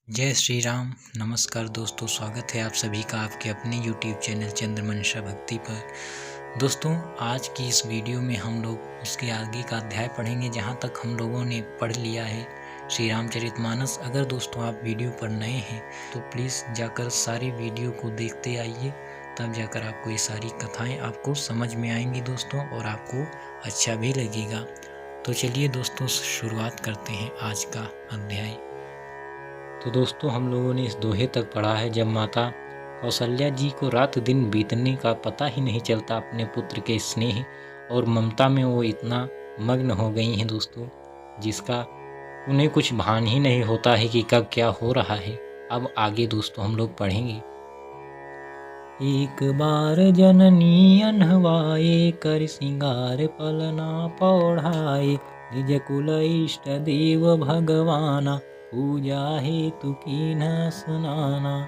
जय श्री राम। नमस्कार दोस्तों, स्वागत है आप सभी का आपके अपने YouTube चैनल चंद्रमनीषा भक्ति पर। दोस्तों, आज की इस वीडियो में हम लोग उसके आगे का अध्याय पढ़ेंगे जहाँ तक हम लोगों ने पढ़ लिया है श्री रामचरितमानस। अगर दोस्तों आप वीडियो पर नए हैं तो प्लीज़ जाकर सारी वीडियो को देखते आइए, तब जाकर आपको ये सारी कथाएँ आपको समझ में आएंगी दोस्तों, और आपको अच्छा भी लगेगा। तो चलिए दोस्तों, शुरुआत करते हैं आज का अध्याय। तो दोस्तों, हम लोगों ने इस दोहे तक पढ़ा है जब माता कौशल्या जी को रात दिन बीतने का पता ही नहीं चलता अपने पुत्र के स्नेह और ममता में। वो इतना मग्न हो गई हैं दोस्तों, जिसका उन्हें कुछ भान ही नहीं होता है कि कब क्या हो रहा है। अब आगे दोस्तों हम लोग पढ़ेंगे। एक बार जननी अनहवाए, कर सिंगार पलना पौढ़ाए, निज कुल इष्ट देव भगवाना, पूजा हेतु कीन्ह स्नाना।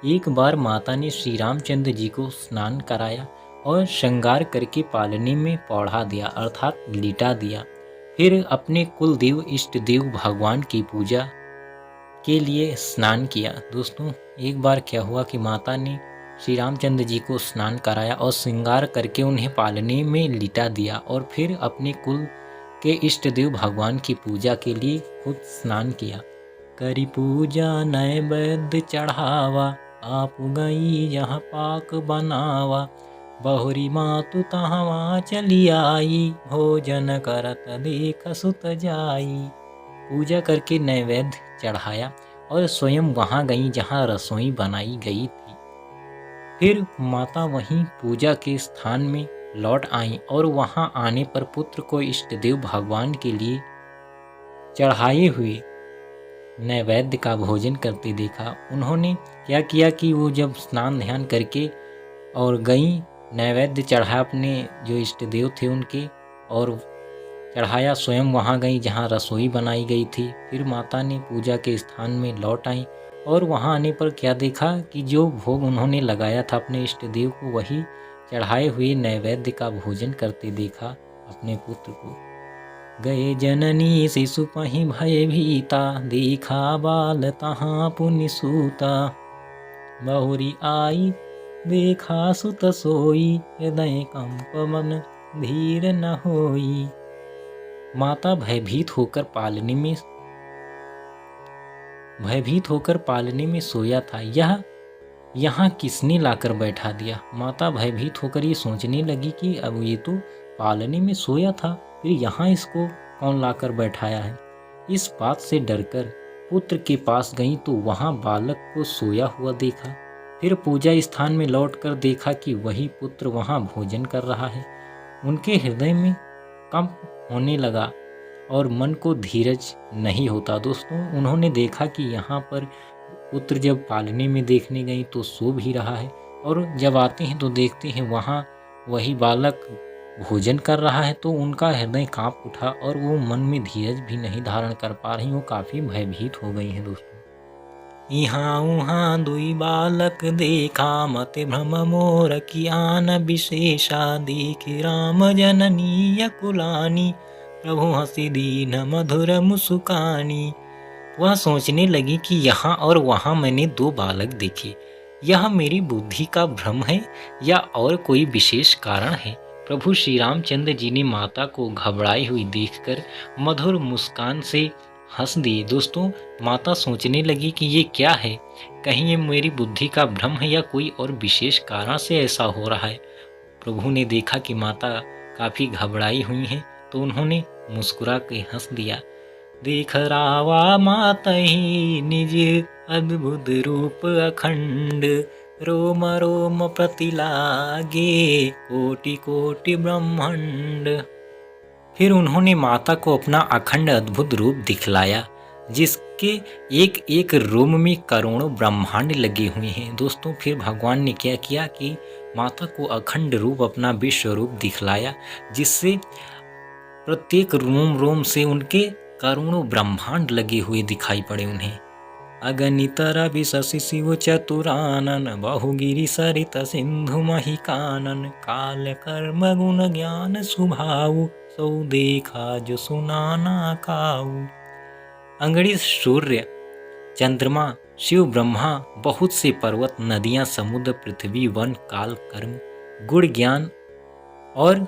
एक बार माता ने श्री रामचंद्र जी को स्नान कराया और श्रृंगार करके पालने में पौढ़ा दिया, अर्थात लिटा दिया। फिर अपने कुल देव इष्ट देव भगवान की पूजा के लिए स्नान किया। दोस्तों, एक बार क्या हुआ कि माता ने श्री रामचंद्र जी को स्नान कराया और श्रृंगार करके उन्हें पालने में लिटा दिया, और फिर अपने कुल के इष्ट देव भगवान की पूजा के लिए खुद स्नान किया। करी पूजा नैवेद्य चढ़ावा, आप गई जहाँ पाक बनावा, बहुरी मातु तहाँ चली आई, भोजन करत देख सुत जाई। पूजा करके नैवेद्य चढ़ाया और स्वयं वहाँ गई जहाँ रसोई बनाई गई थी। फिर माता वहीं पूजा के स्थान में लौट आई और वहाँ आने पर पुत्र को इष्ट देव भगवान के लिए चढ़ाए हुए नैवेद्य का भोजन करते देखा। उन्होंने क्या किया कि वो जब स्नान ध्यान करके और गई, नैवेद्य चढ़ाया अपने जो इष्ट देव थे उनके, और चढ़ाया, स्वयं वहाँ गई जहाँ रसोई बनाई गई थी। फिर माता ने पूजा के स्थान में लौट आई और वहाँ आने पर क्या देखा कि जो भोग उन्होंने लगाया था अपने इष्ट देव को, वही चढ़ाए हुए नैवेद्य का भोजन करते देखा अपने पुत्र को। गए जननी शिशु पहि भय भीता, देखा बाल तहाँ पुनि सूता, बहुरी आई देखा सुत सोई, हृदय कंप मन धीर न होई। माता भयभीत होकर पालने में सोया था, यह यहाँ किसने लाकर बैठा दिया। माता भयभीत होकर ये सोचने लगी कि अब ये तो पालने में सोया था, फिर यहाँ इसको कौन लाकर बैठाया है। इस बात से डरकर पुत्र के पास गई तो वहाँ बालक को सोया हुआ देखा। फिर पूजा स्थान में लौटकर देखा कि वही पुत्र वहाँ भोजन कर रहा है। उनके हृदय में कंप होने लगा और मन को धीरज नहीं होता। दोस्तों, उन्होंने देखा कि यहाँ पर पुत्र जब पालने में देखने गई तो सो भी रहा है, और जब आते हैं तो देखते हैं वहाँ वही बालक भोजन कर रहा है, तो उनका हृदय कांप उठा और वो मन में धीरज भी नहीं धारण कर पा रही, वो काफ़ी भयभीत हो गई हैं। दोस्तों, यहाँ उहाँ दुई बालक देखा, मते भ्रम मोर कियान विशेषा, देखी राम जननी यकुलानी, प्रभु हंसी दीन मधुर मुस्कानी। वह सोचने लगी कि यहाँ और वहाँ मैंने दो बालक देखे, यह मेरी बुद्धि का भ्रम है या और कोई विशेष कारण है। प्रभु श्री रामचंद्र जी ने माता को घबराई हुई देखकर मधुर मुस्कान से हंस दिए। दोस्तों, माता सोचने लगी कि ये क्या है, कहीं ये मेरी बुद्धि का भ्रम है या कोई और विशेष कारण से ऐसा हो रहा है। प्रभु ने देखा कि माता काफ़ी घबराई हुई हैं, तो उन्होंने मुस्कुरा के हंस दिया। देख रावा मातहि निज अद्भुत रूप अखंड, रोम रोम प्रति लागे कोटि कोटि ब्रह्मांड। फिर उन्होंने माता को अपना अखंड अद्भुत रूप दिखलाया, जिसके एक एक रोम में करोड़ों ब्रह्मांड लगे हुए हैं। दोस्तों, फिर भगवान ने क्या किया कि माता को अखंड रूप, अपना विश्व रूप दिखलाया, जिससे प्रत्येक रोम रोम से उनके करोड़ों ब्रह्मांड लगे हुए दिखाई पड़े उन्हें। अगणित रवि शशि शिव चतुरानन, बहुगिरि सरित सिंधु मही कानन, काल कर्म गुण ज्ञान सुभाऊ, सौ देखा जो सुनाना काऊ। अंगड़ी सूर्य चंद्रमा, शिव, ब्रह्मा, बहुत से पर्वत, नदियां, समुद्र, पृथ्वी, वन, काल, कर्म, गुण, ज्ञान और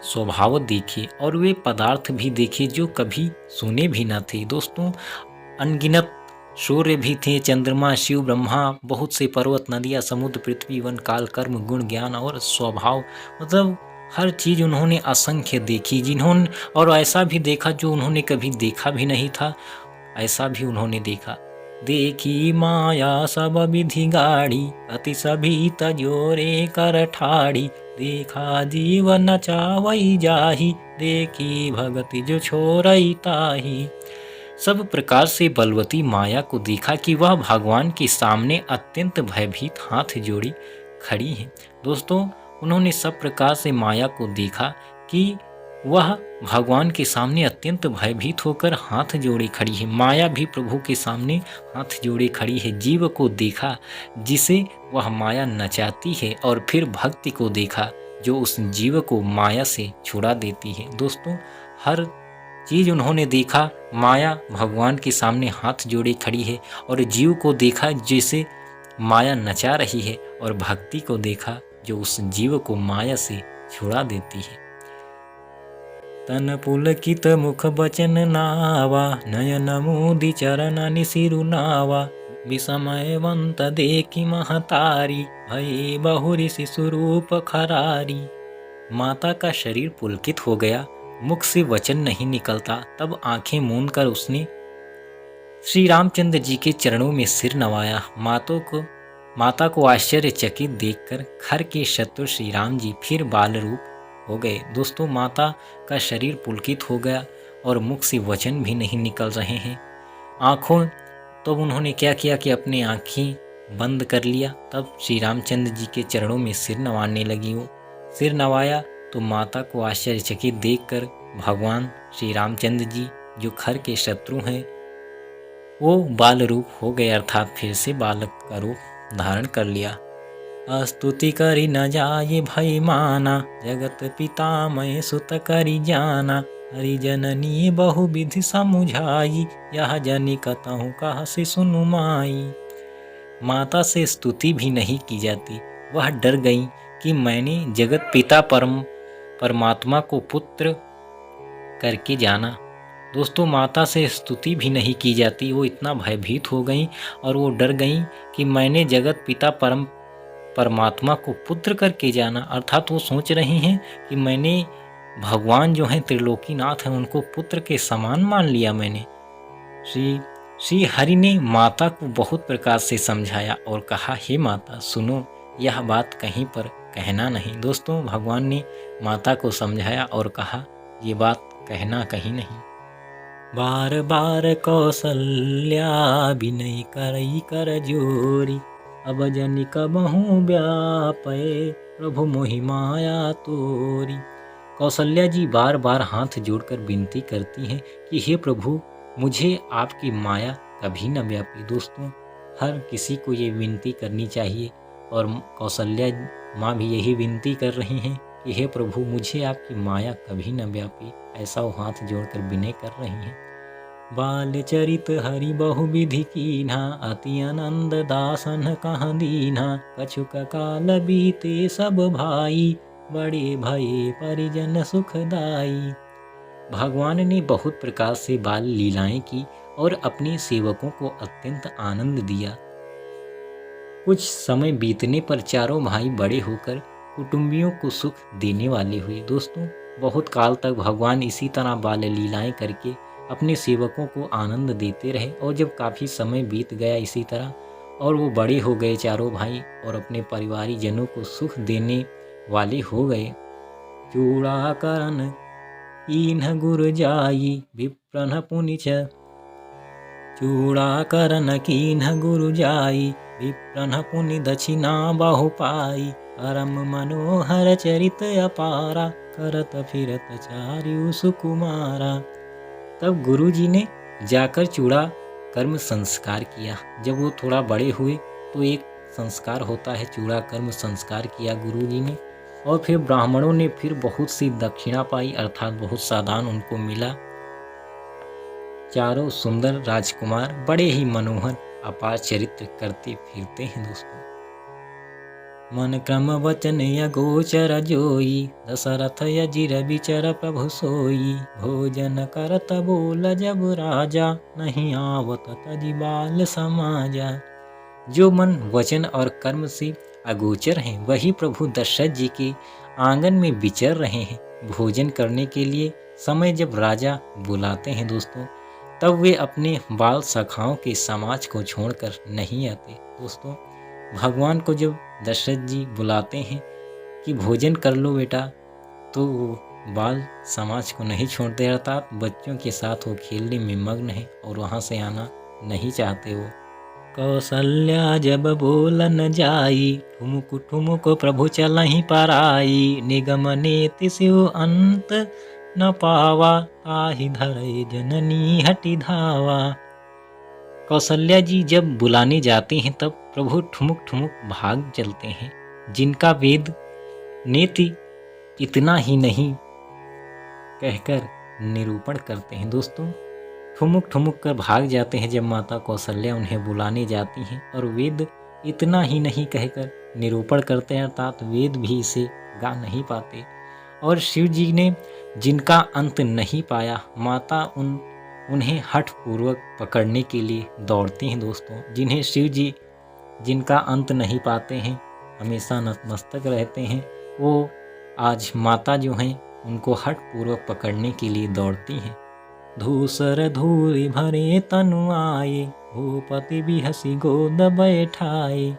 स्वभाव देखे, और वे पदार्थ भी देखे जो कभी सुने भी न थे। दोस्तों, अनगिनत सूर्य भी थे, चंद्रमा, शिव, ब्रह्मा, बहुत से पर्वत, नदियाँ, समुद्र, पृथ्वी, वन, काल, कर्म, गुण, ज्ञान और स्वभाव, मतलब हर चीज़ उन्होंने असंख्य देखी, जिन्होंने और ऐसा भी देखा जो उन्होंने कभी देखा भी नहीं था, ऐसा भी उन्होंने देखा। देखी माया सब विधि गाड़ी, अति सभी तजोरे कर ठाड़ी, देखा जीवन चावई जाही, देखी भगति जो छोड़ई ताही। सब प्रकार से बलवती माया को देखा कि वह भगवान के सामने अत्यंत भयभीत हाथ जोड़ी खड़ी है। दोस्तों, उन्होंने सब प्रकार से माया को देखा कि वह भगवान के सामने अत्यंत भयभीत होकर हाथ जोड़े खड़ी है। माया भी प्रभु के सामने हाथ जोड़े खड़ी है। जीव को देखा जिसे वह माया नचाती है, और फिर भक्ति को देखा जो उस जीव को माया से छुड़ा देती है। दोस्तों, हर चीज उन्होंने देखा। माया भगवान के सामने हाथ जोड़े खड़ी है, और जीव को देखा जिसे माया नचा रही है, और भक्ति को देखा जो उस जीव को माया से छुड़ा देती है। तन पुलकित मुख बचन नावा, नयन मोदी चरण निसिरु नावा, विस्मयवंत देखी महतारी, भई बहुरी शिशुरूप खरारी। माता का शरीर पुलकित हो गया, मुख से वचन नहीं निकलता। तब आंखें मूंद कर उसने श्री रामचंद्र जी के चरणों में सिर नवाया। माता को आश्चर्यचकित देखकर खर के शत्रु श्री राम जी फिर बाल रूप हो गए। दोस्तों, माता का शरीर पुलकित हो गया और मुख से वचन भी नहीं निकल रहे हैं। आँखों तो उन्होंने क्या किया कि अपनी आँखें बंद कर लिया। तब श्री रामचंद्र जी के चरणों में सिर नवाने लगी। वो सिर नवाया तो माता को आश्चर्यचकित देखकर भगवान श्री रामचंद्र जी, जो खर के शत्रु हैं, वो बाल रूप हो गए, अर्थात फिर से बालक का रूप धारण कर लिया। स्तुति करी न जाए भई माना, जगत पिता मैं सुत करी जाना, हरि जननी बहु विधि समुझाई, यह जनि कतहु कह से सुनु माई। माता से स्तुति भी नहीं की जाती। वह डर गई कि मैंने जगत पिता परमात्मा को पुत्र करके जाना। दोस्तों, माता से स्तुति भी नहीं की जाती। वो इतना भयभीत हो गई और वो डर गई कि मैंने जगत पिता परमात्मा को पुत्र करके जाना, अर्थात वो सोच रही हैं कि मैंने भगवान जो हैं त्रिलोकीनाथ हैं उनको पुत्र के समान मान लिया मैंने। श्री हरि ने माता को बहुत प्रकार से समझाया और कहा, हे माता सुनो, यह बात कहीं पर कहना नहीं। दोस्तों, भगवान ने माता को समझाया और कहा, ये बात कहना कहीं नहीं। बार बार कौशल्या विनय करई कर जोरी, अब जनि कबहु व्यापय, प्रभु मोहि माया तोरी। कौशल्या जी बार बार हाथ जोड़कर विनती करती हैं कि हे प्रभु, मुझे आपकी माया कभी न व्यापी। दोस्तों, हर किसी को ये विनती करनी चाहिए, और कौशल्या माँ भी यही विनती कर रही हैं कि हे प्रभु, मुझे आपकी माया कभी न व्यापी। ऐसा वो हाथ जोड़कर विनय कर रही हैं। बाल चरित हरि बहु विधि कीन्हा, अति आनंद दासन कहाँ दीन्हा, कछुक काल बीते सब भाई, बड़े भये परिजन सुखदाई। भगवान ने बहुत प्रकार से बाल लीलाएं की और अपने सेवकों को अत्यंत आनंद दिया। कुछ समय बीतने पर चारों भाई बड़े होकर कुटुंबियों को सुख देने वाले हुए। दोस्तों, बहुत काल तक भगवान इसी तरह बाल लीलाएं करके अपने सेवकों को आनंद देते रहे, और जब काफ़ी समय बीत गया इसी तरह और वो बड़े हो गए चारों भाई और अपने परिवारी जनों को सुख देने वाले हो गए। चूड़ा करन कीन्ह गुर जाई, विप्रन पुनिच चूड़ा करन कीन्ह गुरु जाई, विप्रन पुनि दक्षिणा बहु पाई, परम मनोहर चरित अपारा, करत फिरत चार्यु सुकुमारा। तब गुरुजी ने जाकर चूड़ा कर्म संस्कार किया। जब वो थोड़ा बड़े हुए तो एक संस्कार होता है, चूड़ा कर्म संस्कार किया गुरुजी ने, और फिर ब्राह्मणों ने फिर बहुत सी दक्षिणा पाई, अर्थात बहुत साधान उनको मिला। चारों सुंदर राजकुमार बड़े ही मनोहर अपार चरित्र करते फिरते हैं दोस्तों। मन क्रम वचन अगोचर जोई, दशरथ अजिर बिचर प्रभु सोई। भोजन करत बोल जब राजा, नहीं आवत तजि बाल समाजा। जो मन वचन और कर्म से अगोचर हैं, वही प्रभु दशरथ जी के आंगन में विचर रहे हैं। भोजन करने के लिए समय जब राजा बुलाते हैं दोस्तों, तब वे अपने बाल सखाओं के समाज को छोड़कर नहीं आते। दोस्तों, भगवान को जब दशरथ जी बुलाते हैं कि भोजन कर लो बेटा, तो वो बाल समाज को नहीं छोड़ते, अर्थात बच्चों के साथ वो खेलने में मग्न है और वहाँ से आना नहीं चाहते वो। कौशल्या जब बोलन जाई, ठुमुक ठुमुक प्रभु चलहि पराई। निगम नेति शिव अंत न पावा, ताहि धरई जननी हटि धावा। कौशल्या जी जब बुलाने जाते हैं तब प्रभु ठुमुक ठुमुक भाग चलते हैं। जिनका वेद नेति इतना ही नहीं कहकर निरूपण करते हैं। दोस्तों, ठुमुक ठुमुक कर भाग जाते हैं जब माता कौशल्या उन्हें बुलाने जाती हैं, और वेद इतना ही नहीं कहकर निरूपण करते हैं, अर्थात वेद भी इसे गा नहीं पाते। और शिव जी ने जिनका अंत नहीं पाया, माता उन्हें हठ पूर्वक पकड़ने के लिए दौड़ती हैं। दोस्तों, जिन्हें शिव जी जिनका अंत नहीं पाते हैं, हमेशा नतमस्तक रहते हैं, वो आज माता जो हैं उनको हठ पूर्वक पकड़ने के लिए दौड़ती हैं। धूसर धूलि भरे तनु आए, भूपति भी हंसी गोद बैठाए।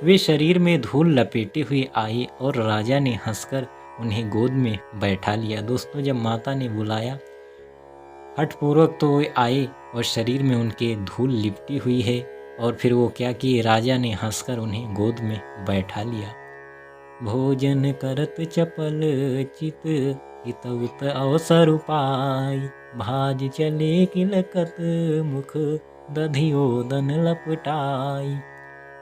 वे शरीर में धूल लपेटे हुए आए और राजा ने हंसकर उन्हें गोद में बैठा लिया। दोस्तों, जब माता ने बुलाया हठपूर्वक तो वे आए और शरीर में उनके धूल लिपटी हुई है, और फिर वो क्या किए, राजा ने हंसकर उन्हें गोद में बैठा लिया। भोजन करत चपल चित, हितउत अवसर पाई। भाज चले किलकत मुख, दधियोदन लपटाई।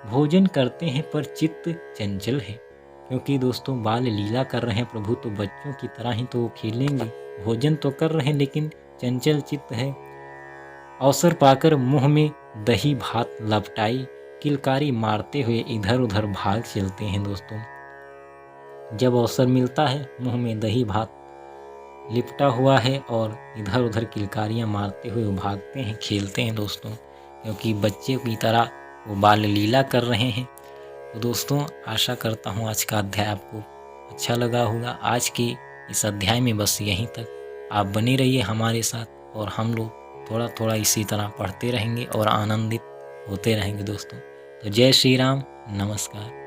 भोजन करते हैं पर चित्त चंचल है, क्योंकि दोस्तों बाल लीला कर रहे हैं प्रभु, तो बच्चों की तरह ही तो खेलेंगे। भोजन तो कर रहे हैं लेकिन चंचल चित्त है। अवसर पाकर मुंह में दही भात लपटाई, किलकारी मारते हुए इधर उधर भाग चलते हैं। दोस्तों, जब अवसर मिलता है, मुंह में दही भात लिपटा हुआ है और इधर उधर किलकारियाँ मारते हुए भागते हैं, खेलते हैं दोस्तों, क्योंकि बच्चे की तरह वो बाल लीला कर रहे हैं। तो दोस्तों, आशा करता हूँ आज का अध्याय आपको अच्छा लगा होगा। आज के इस अध्याय में बस यहीं तक। आप बने रहिए हमारे साथ, और हम लोग थोड़ा थोड़ा इसी तरह पढ़ते रहेंगे और आनंदित होते रहेंगे दोस्तों। तो जय श्री राम, नमस्कार।